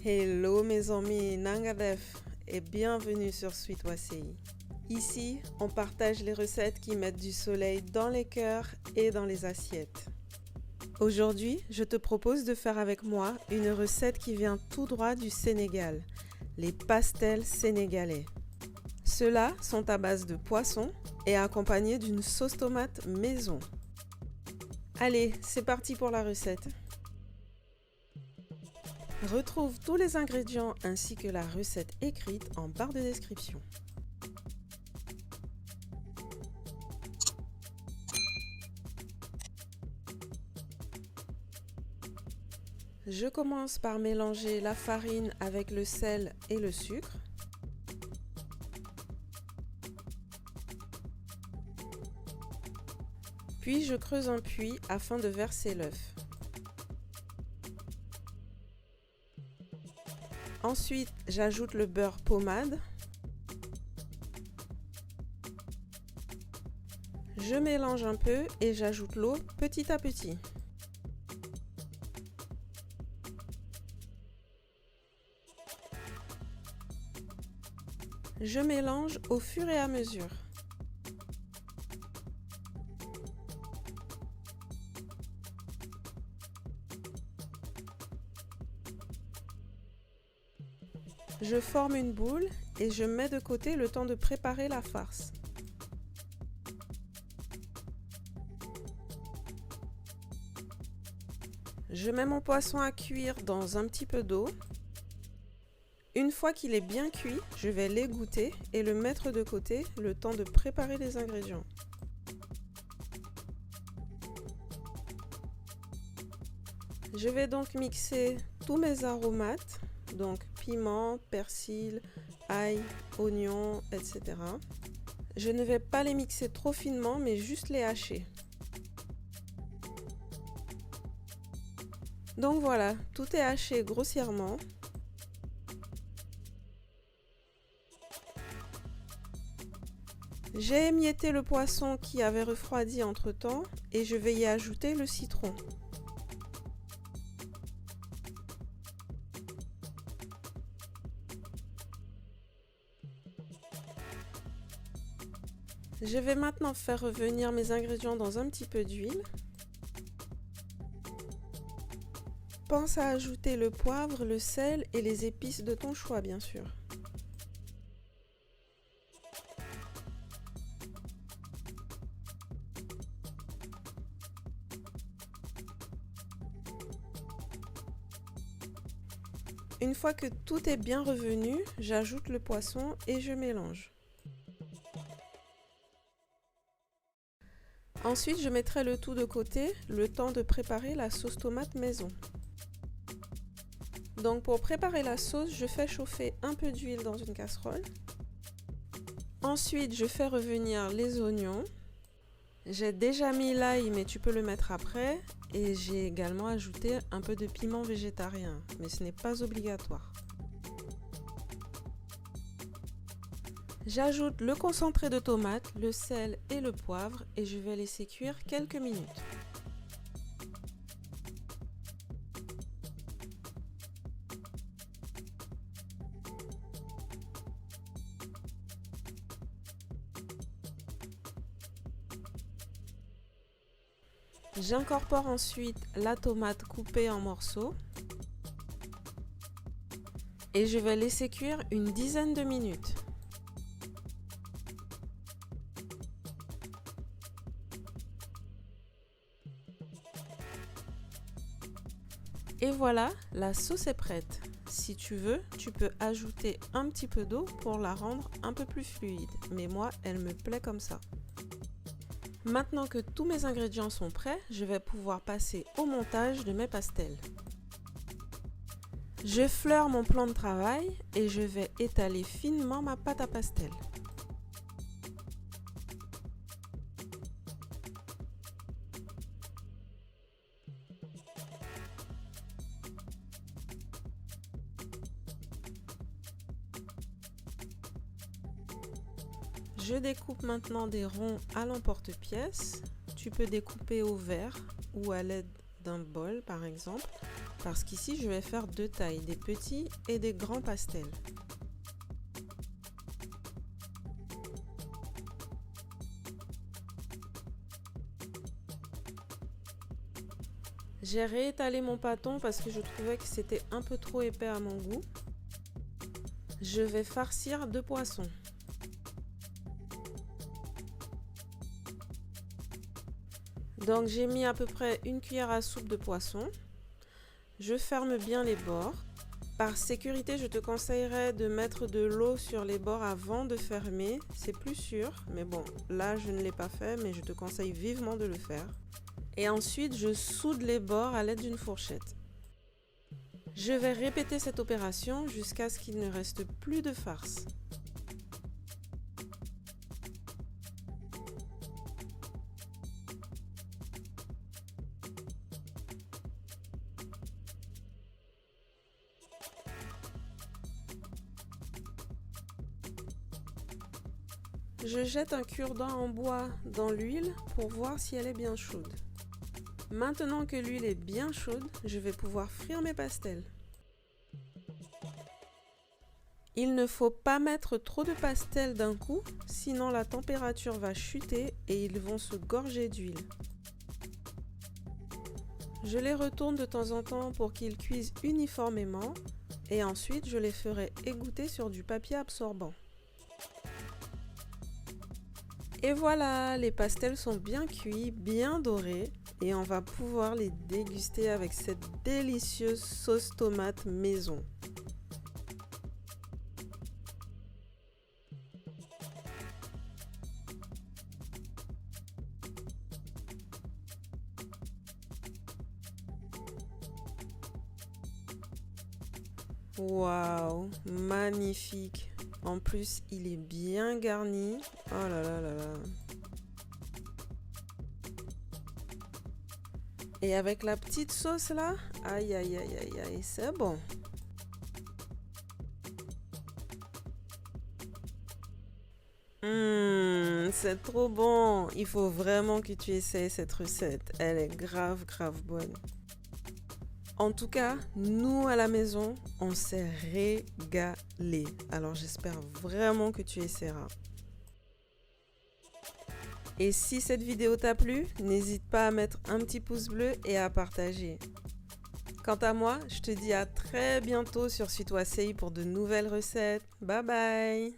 Hello mes amis, Nangadef et bienvenue sur Sweet Wassei. Ici, on partage les recettes qui mettent du soleil dans les cœurs et dans les assiettes. Aujourd'hui, je te propose de faire avec moi une recette qui vient tout droit du Sénégal, les pastels sénégalais. Ceux-là sont à base de poisson et accompagnés d'une sauce tomate maison. Allez, c'est parti pour la recette. Retrouve tous les ingrédients ainsi que la recette écrite en barre de description. Je commence par mélanger la farine avec le sel et le sucre. Puis je creuse un puits afin de verser l'œuf. Ensuite, j'ajoute le beurre pommade. Je mélange un peu et j'ajoute l'eau petit à petit. Je mélange au fur et à mesure. Je forme une boule et je mets de côté le temps de préparer la farce. Je mets mon poisson à cuire dans un petit peu d'eau. Une fois qu'il est bien cuit, je vais l'égoutter et le mettre de côté le temps de préparer les ingrédients. Je vais donc mixer tous mes aromates, donc piment, persil, ail, oignon, etc. Je ne vais pas les mixer trop finement, mais juste les hacher. Donc voilà, tout est haché grossièrement. J'ai émietté le poisson qui avait refroidi entre-temps et je vais y ajouter le citron. Je vais maintenant faire revenir mes ingrédients dans un petit peu d'huile. Pense à ajouter le poivre, le sel et les épices de ton choix, bien sûr. Une fois que tout est bien revenu, j'ajoute le poisson et je mélange. Ensuite, je mettrai le tout de côté, le temps de préparer la sauce tomate maison. Donc pour préparer la sauce, je fais chauffer un peu d'huile dans une casserole. Ensuite, je fais revenir les oignons. J'ai déjà mis l'ail, mais tu peux le mettre après. Et j'ai également ajouté un peu de piment végétarien, mais ce n'est pas obligatoire. J'ajoute le concentré de tomate, le sel et le poivre et je vais laisser cuire quelques minutes. J'incorpore ensuite la tomate coupée en morceaux et je vais laisser cuire une dizaine de minutes. Et voilà, la sauce est prête. Si tu veux, tu peux ajouter un petit peu d'eau pour la rendre un peu plus fluide. Mais moi, elle me plaît comme ça. Maintenant que tous mes ingrédients sont prêts, je vais pouvoir passer au montage de mes pastels. Je fleure mon plan de travail et je vais étaler finement ma pâte à pastel. Je découpe maintenant des ronds à l'emporte-pièce. tu peux découper au verre ou à l'aide d'un bol par exemple, parce qu'ici je vais faire deux tailles, des petits et des grands pastels. J'ai réétalé mon pâton parce que je trouvais que c'était un peu trop épais à mon goût. Je vais farcir deux poissons. Donc j'ai mis à peu près une cuillère à soupe de poisson. Je ferme bien les bords. Par sécurité, je te conseillerais de mettre de l'eau sur les bords avant de fermer. C'est plus sûr, mais bon, là je ne l'ai pas fait, mais je te conseille vivement de le faire. Et ensuite, je soude les bords à l'aide d'une fourchette. Je vais répéter cette opération jusqu'à ce qu'il ne reste plus de farce. Je jette un cure-dent en bois dans l'huile pour voir si elle est bien chaude. Maintenant que l'huile est bien chaude, je vais pouvoir frire mes pastels. Il ne faut pas mettre trop de pastels d'un coup, sinon la température va chuter et ils vont se gorger d'huile. Je les retourne de temps en temps pour qu'ils cuisent uniformément et ensuite je les ferai égoutter sur du papier absorbant. Et voilà, les pastels sont bien cuits, bien dorés et on va pouvoir les déguster avec cette délicieuse sauce tomate maison. Waouh, magnifique. En plus, il est bien garni. Oh là là là là. Et avec la petite sauce là, aïe aïe aïe aïe aïe, c'est bon. C'est trop bon. Il faut vraiment que tu essayes cette recette. Elle est grave bonne. En tout cas, nous à la maison, on s'est régalé. Alors j'espère vraiment que tu essaieras. Et si cette vidéo t'a plu, n'hésite pas à mettre un petit pouce bleu et à partager. Quant à moi, je te dis à très bientôt sur Sweet Wasei pour de nouvelles recettes. Bye bye!